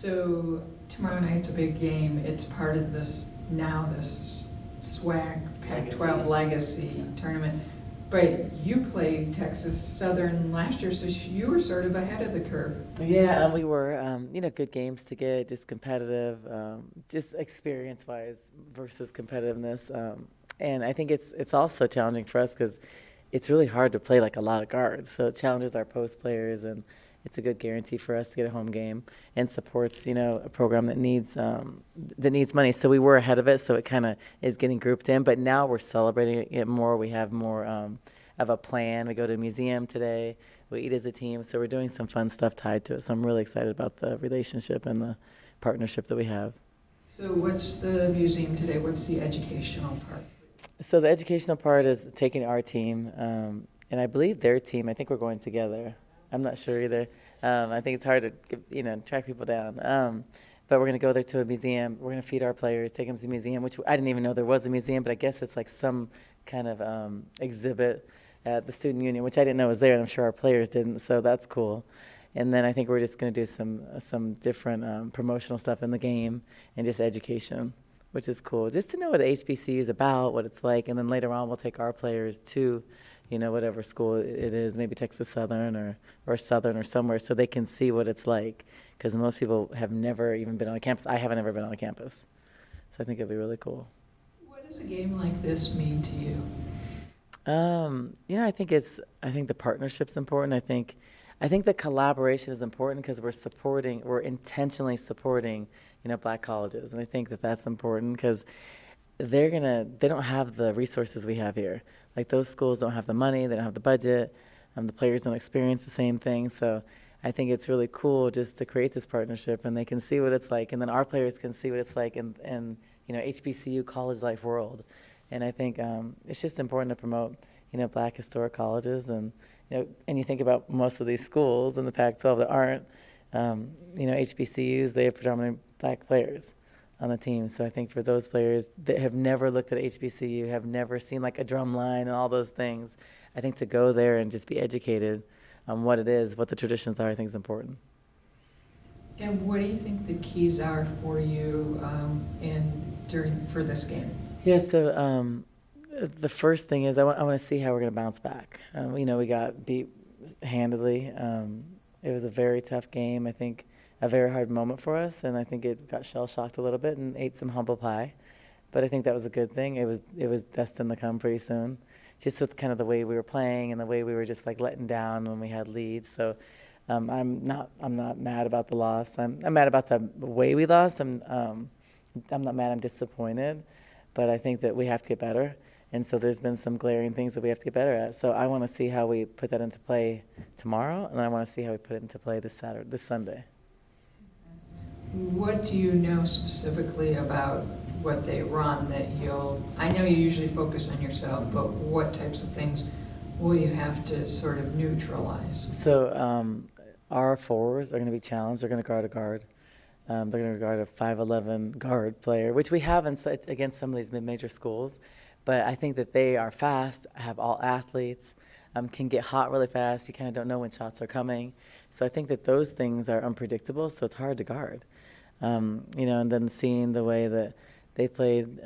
So tomorrow night's a big game. It's part of this SWAC Pac-12 Legacy tournament. But you played Texas Southern last year, so you were sort of ahead of the curve. Yeah, we were, good games to get, just competitive, just experience-wise versus competitiveness. And I think it's also challenging for us because it's really hard to play like a lot of guards. So it challenges our post players, and it's a good guarantee for us to get a home game and supports, a program that needs money. So we were ahead of it, so it kind of is getting grouped in. But now we're celebrating it more. We have more of a plan. We go to a museum today. We eat as a team. So we're doing some fun stuff tied to it. So I'm really excited about the relationship and the partnership that we have. So what's the museum today? What's the educational part? So the educational part is taking our team, and I believe their team. I think we're going together. I'm not sure either. I think it's hard to track people down. But we're going to go there to a museum. We're going to feed our players, take them to the museum, which I didn't even know there was a museum, but I guess it's like some kind of exhibit at the student union, which I didn't know was there, and I'm sure our players didn't. So that's cool. And then I think we're just going to do some different promotional stuff in the game and just education, which is cool. Just to know what the HBCU is about, what it's like, and then later on we'll take our players to, whatever school it is, maybe Texas Southern or Southern or somewhere, so they can see what it's like. Because most people have never even been on a campus. I haven't ever been on a campus. So I think it'll be really cool. What does a game like this mean to you? I think the partnership's important. I think the collaboration is important because we're intentionally supporting, black colleges. And I think that that's important because they don't have the resources we have here. Like those schools don't have the money, they don't have the budget, the players don't experience the same thing. So I think it's really cool just to create this partnership, and they can see what it's like, and then our players can see what it's like in HBCU college life world. And I think it's just important to promote, black historic colleges, and and you think about most of these schools in the Pac-12 that aren't, HBCUs, they have predominantly black players on the team. So I think for those players that have never looked at HBCU, have never seen like a drum line and all those things, I think to go there and just be educated on what it is, what the traditions are, I think is important. And what do you think the keys are for you for this game? Yeah, so the first thing is I want to see how we're going to bounce back. We got beat handedly. It was a very tough game. I think a very hard moment for us, and I think it got shell-shocked a little bit and ate some humble pie. But I think that was a good thing. It was destined to come pretty soon, just with kind of the way we were playing and the way we were just like letting down when we had leads. So I'm not mad about the loss. I'm mad about the way we lost. I'm not mad. I'm disappointed. But I think that we have to get better. And so there's been some glaring things that we have to get better at. So I want to see how we put that into play tomorrow, and I want to see how we put it into play this Sunday. What do you know specifically about what they run that I know you usually focus on yourself, but what types of things will you have to sort of neutralize? So our forwards are going to be challenged. They're going to guard a guard. They're going to guard a 5'11" guard player, which we have against some of these mid-major schools. But I think that they are fast, have all athletes, can get hot really fast. You kind of don't know when shots are coming. So I think that those things are unpredictable, so it's hard to guard. And then seeing the way that they played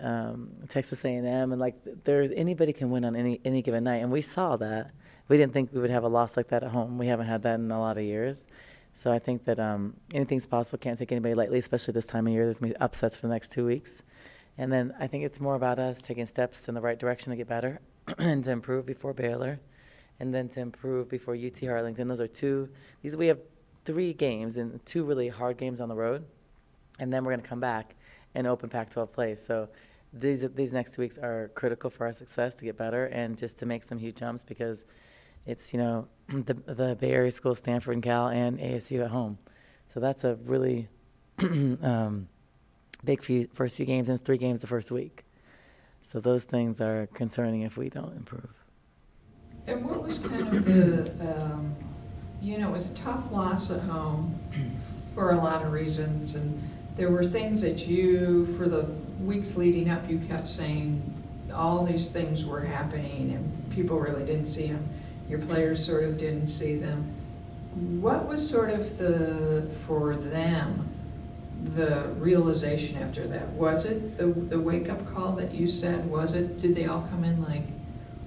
Texas A&M, and like anybody can win on any given night. And we saw that. We didn't think we would have a loss like that at home. We haven't had that in a lot of years. So I think that anything's possible. Can't take anybody lightly, especially this time of year. There's going to be upsets for the next 2 weeks. And then I think it's more about us taking steps in the right direction to get better and to improve before Baylor, and then to improve before UT Harlington. We have 3 games and 2 really hard games on the road. And then we're going to come back and open Pac-12 play. So these next 2 weeks are critical for our success to get better and just to make some huge jumps, because it's, the Bay Area schools, Stanford and Cal, and ASU at home. So that's a really big first few games, and it's 3 games the first week. So those things are concerning if we don't improve. And what was kind of it was a tough loss at home for a lot of reasons, and there were things that you, for the weeks leading up, you kept saying all these things were happening and people really didn't see them. Your players sort of didn't see them. What was sort of for them, the realization after that? Was it the wake-up call that you said? Did they all come in like,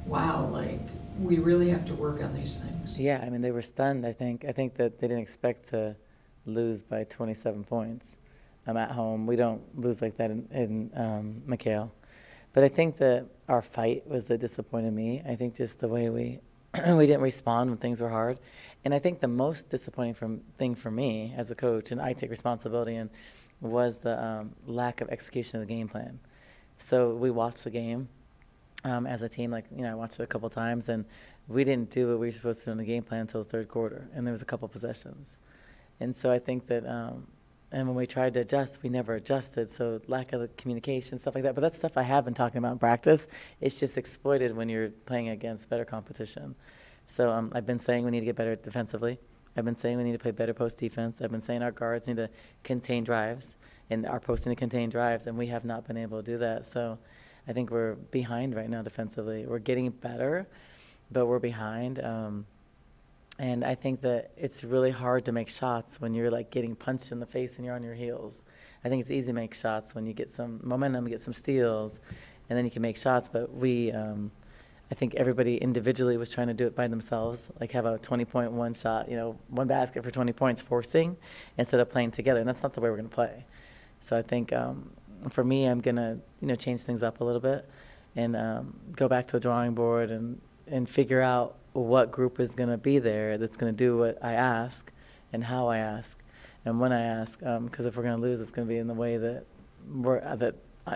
wow, like, we really have to work on these things? Yeah, I mean, they were stunned, I think. I think that they didn't expect to lose by 27 points. At home. We don't lose like that in McHale. But I think that our fight was that disappointed me. I think just the way we we didn't respond when things were hard. And I think the most disappointing thing for me as a coach, and I take responsibility in, was the lack of execution of the game plan. So we watched the game as a team. Like, I watched it a couple times, and we didn't do what we were supposed to do in the game plan until the third quarter. And there was a couple possessions. And so I think that and when we tried to adjust, we never adjusted. So lack of the communication, stuff like that. But that's stuff I have been talking about in practice. It's just exploited when you're playing against better competition. So I've been saying we need to get better defensively. I've been saying we need to play better post defense. I've been saying our guards need to contain drives and are posting to contain drives, and we have not been able to do that. So I think we're behind right now defensively. We're getting better, but we're behind. And I think that it's really hard to make shots when you're like getting punched in the face and you're on your heels. I think it's easy to make shots when you get some momentum, get some steals, and then you can make shots. But I think everybody individually was trying to do it by themselves, like have a 20-point one shot, one basket for 20 points forcing instead of playing together. And that's not the way we're going to play. So I think for me, I'm going to, change things up a little bit and go back to the drawing board and figure out what group is going to be there that's going to do what I ask and how I ask and when I ask, because if we're going to lose, it's going to be in the way that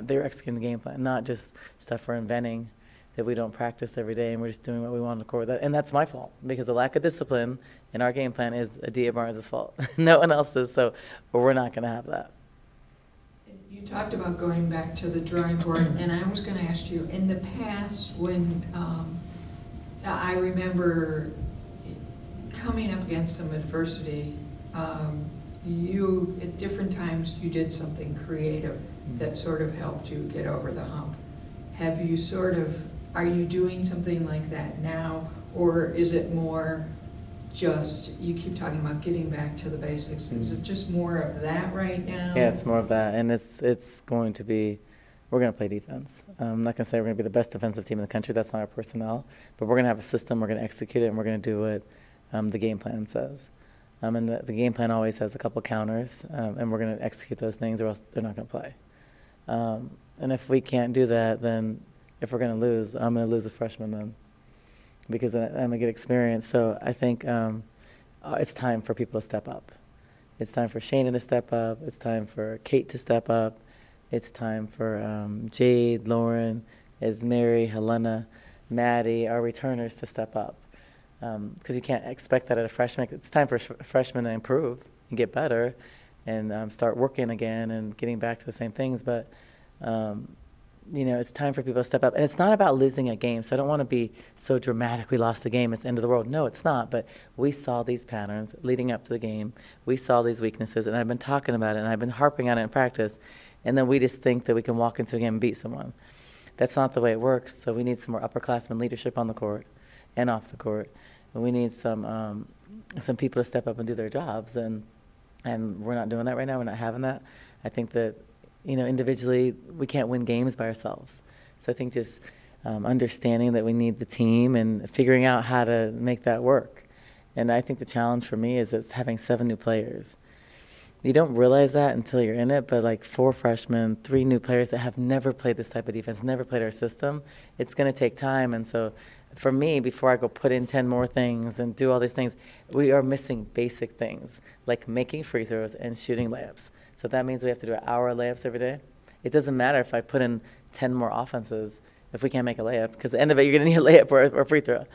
they're executing the game plan, not just stuff we're inventing that we don't practice every day and we're just doing what we want on the court. And that's my fault, because the lack of discipline in our game plan is Adia Barnes' fault. No one else's, so we're not going to have that. You talked about going back to the drawing board, and I was going to ask you, in the past when I remember coming up against some adversity, you, at different times, you did something creative that sort of helped you get over the hump. Have you are you doing something like that now, or is it more just, you keep talking about getting back to the basics, is it just more of that right now? Yeah, it's more of that, and it's going to be, we're going to play defense. I'm not going to say we're going to be the best defensive team in the country. That's not our personnel. But we're going to have a system. We're going to execute it, and we're going to do what the game plan says. And the game plan always has a couple counters, and we're going to execute those things, or else they're not going to play. And if we can't do that, then if we're going to lose, I'm going to lose a freshman then, because I'm going to get experience. So I think it's time for people to step up. It's time for Shayna to step up. It's time for Kate to step up. It's time for Jade, Lauren, Mary, Helena, Maddie, our returners to step up. Because you can't expect that at a freshman. It's time for freshmen to improve and get better and start working again and getting back to the same things. But, it's time for people to step up. And it's not about losing a game. So I don't want to be so dramatic, we lost the game, it's the end of the world. No, it's not. But we saw these patterns leading up to the game. We saw these weaknesses, and I've been talking about it, and I've been harping on it in practice. And then we just think that we can walk into a game and beat someone. That's not the way it works. So we need some more upperclassmen leadership on the court and off the court. And we need some people to step up and do their jobs. And we're not doing that right now. We're not having that. I think that, individually, we can't win games by ourselves. So I think just understanding that we need the team and figuring out how to make that work. And I think the challenge for me is having 7 new players. You don't realize that until you're in it, but like 4 freshmen, 3 new players that have never played this type of defense, never played our system, it's going to take time. And so for me, before I go put in 10 more things and do all these things, we are missing basic things like making free throws and shooting layups. So that means we have to do an hour of layups every day. It doesn't matter if I put in 10 more offenses if we can't make a layup, because at the end of it, you're going to need a layup or a free throw.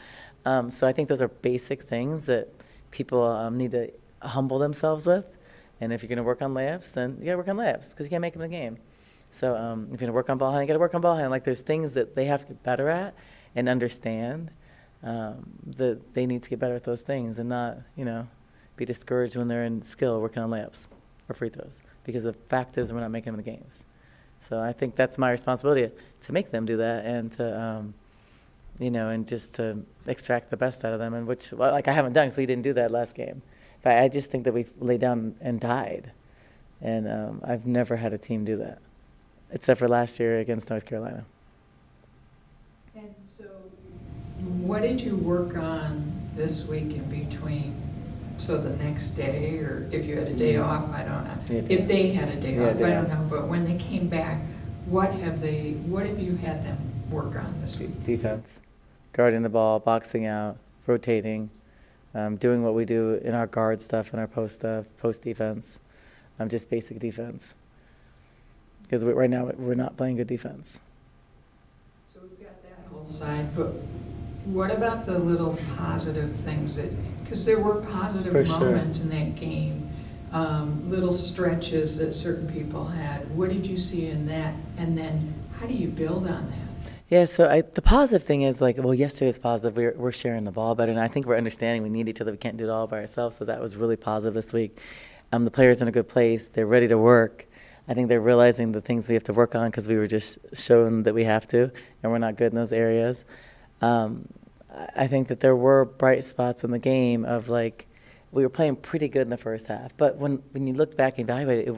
So I think those are basic things that people need to humble themselves with. And if you're going to work on layups, then you got to work on layups, because you can't make them in the game. So if you're going to work on ball handling, you got to work on ball handling. Like, there's things that they have to get better at and understand that they need to get better at those things and not, be discouraged when they're in skill working on layups or free throws, because the fact is we're not making them in the games. So I think that's my responsibility, to make them do that and to, and just to extract the best out of them, and which, I haven't done, so we didn't do that last game. But I just think that we laid down and died. And I've never had a team do that, except for last year against North Carolina. And so, what did you work on this week in between? So the next day, or if you had a day off, I don't know. Yeah, If they had a day Yeah, off, I day don't off. know. But when they came back, what have you had them work on this week? Defense, guarding the ball, boxing out, rotating, doing what we do in our guard stuff and our post stuff, post defense, just basic defense. Because right now we're not playing good defense. So we've got that whole side, but what about the little positive things that, because there were positive For sure. moments in that game, little stretches that certain people had. What did you see in that? And then how do you build on that? Yeah, so the positive thing is, like, well, yesterday was positive. We're sharing the ball better, and I think we're understanding we need each other. We can't do it all by ourselves, so that was really positive this week. The players in a good place. They're ready to work. I think they're realizing the things we have to work on because we were just shown that we have to, and we're not good in those areas. I think that there were bright spots in the game of, like, we were playing pretty good in the first half, but when you look back and evaluate it,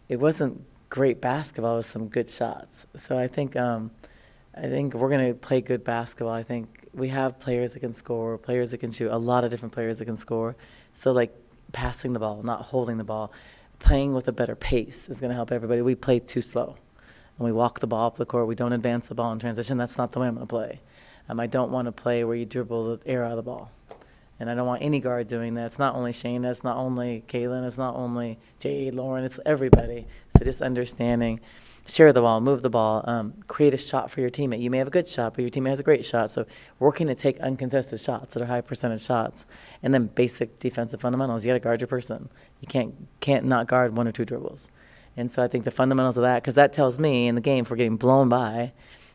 it wasn't great basketball. It was some good shots. So I think we're going to play good basketball. I think we have players that can score, players that can shoot, a lot of different players that can score. So, like, passing the ball, not holding the ball, playing with a better pace is going to help everybody. We play too slow, and we walk the ball up the court. We don't advance the ball in transition. That's not the way I'm going to play. I don't want to play where you dribble the air out of the ball. And I don't want any guard doing that. It's not only Shane, it's not only Kaylin, it's not only Jade, Lauren, it's everybody. So just understanding, share the ball, move the ball, create a shot for your teammate. You may have a good shot, but your teammate has a great shot. So working to take uncontested shots that are high percentage shots. And then basic defensive fundamentals. You got to guard your person. You can't not guard one or two dribbles. And so I think the fundamentals of that, because that tells me in the game, if we're getting blown by,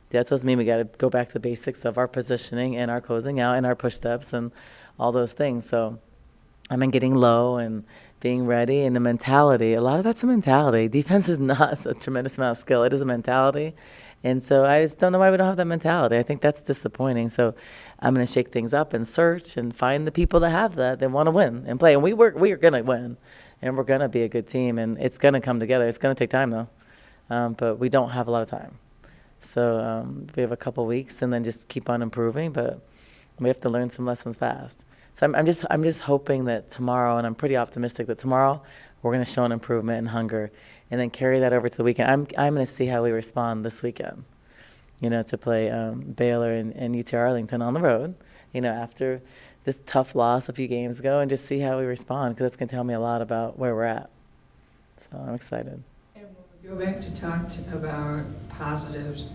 that tells me we got to go back to the basics of our positioning and our closing out and our push steps and all those things. So getting low and being ready, and the mentality. A lot of that's a mentality. Defense is not a tremendous amount of skill. It is a mentality. And so I just don't know why we don't have that mentality. I think that's disappointing. So I'm going to shake things up and search and find the people that have that want to win and play. And we are going to win, and we're going to be a good team, and it's going to come together. It's going to take time, though. But we don't have a lot of time. So we have a couple weeks, and then just keep on improving. But we have to learn some lessons fast. So I'm just hoping that tomorrow, and I'm pretty optimistic that tomorrow we're going to show an improvement in hunger, and then carry that over to the weekend. I'm going to see how we respond this weekend, to play Baylor and UT Arlington on the road, after this tough loss a few games ago, and just see how we respond, because that's going to tell me a lot about where we're at. So I'm excited. And when we go back to talk about positives,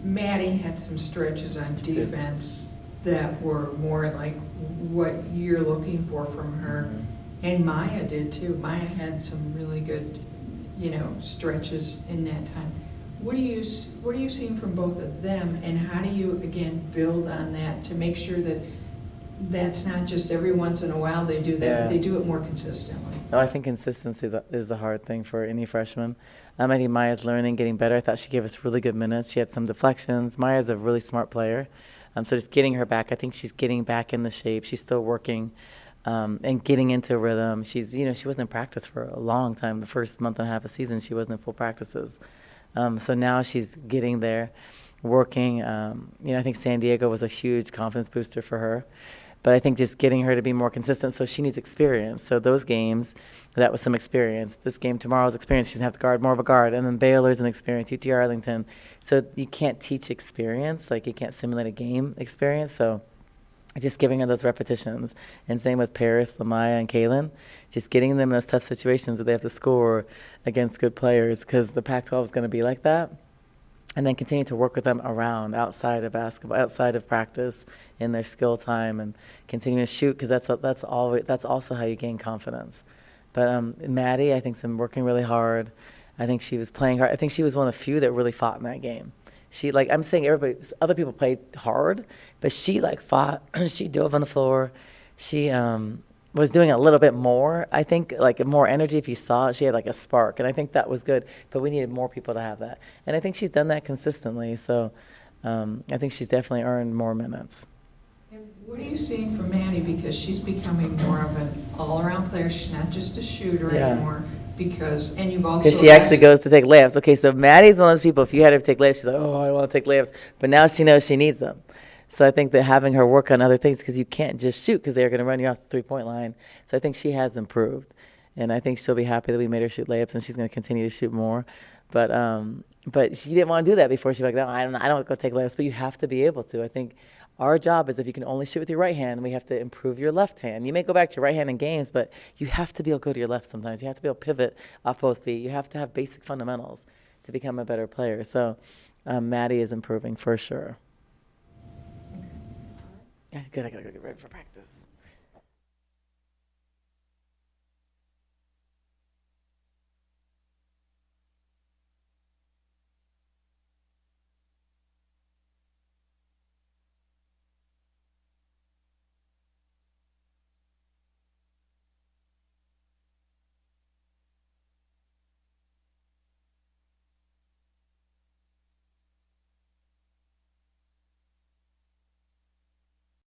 Maddie had some stretches on defense that were more like what you're looking for from her. Mm-hmm. And Maya did too. Maya had some really good, stretches in that time. What are you seeing from both of them, and how do you, again, build on that to make sure that that's not just every once in a while they do that, but they do it more consistently? No, I think consistency is the hard thing for any freshman. I think Maya's learning, getting better. I thought she gave us really good minutes. She had some deflections. Maya's a really smart player. So just getting her back, I think she's getting back in the shape. She's still working and getting into rhythm. She's, she wasn't in practice for a long time. The first month and a half of season, she wasn't in full practices. So now she's getting there, working. I think San Diego was a huge confidence booster for her. But I think just getting her to be more consistent, so she needs experience. So those games, that was some experience. This game tomorrow's experience. She's going to have to guard more of a guard. And then Baylor's an experience, UT Arlington. So you can't teach experience. Like, you can't simulate a game experience. So just giving her those repetitions. And same with Paris, Lamaya, and Kaylin. Just getting them in those tough situations where they have to score against good players, because the Pac-12 is going to be like that. And then continue to work with them around, outside of basketball, outside of practice, in their skill time, and continue to shoot, because that's also how you gain confidence. But Maddie, I think, has been working really hard. I think she was playing hard. I think she was one of the few that really fought in that game. She, like, I'm saying, other people played hard, but she, like, fought. She dove on the floor. She was doing a little bit more, I think, like more energy. If you saw it, she had like a spark, and I think that was good, but we needed more people to have that. And I think she's done that consistently, so I think she's definitely earned more minutes. And what are you seeing from Maddie? Because she's becoming more of an all-around player. She's not just a shooter anymore, because, and you've also. Because she actually asked- goes to take layups. Okay, so Maddie's one of those people, if you had her take layups, she's like, oh, I want to take layups. But now she knows she needs them. So I think that having her work on other things, because you can't just shoot because they're going to run you off the three-point line. So I think she has improved. And I think she'll be happy that we made her shoot layups, and she's going to continue to shoot more. But she didn't want to do that before. She'd be like, no, I don't want to go take layups. But you have to be able to. I think our job is if you can only shoot with your right hand, we have to improve your left hand. You may go back to your right hand in games, but you have to be able to go to your left sometimes. You have to be able to pivot off both feet. You have to have basic fundamentals to become a better player. So Maddie is improving for sure. Yeah, good. I got to go get ready for practice.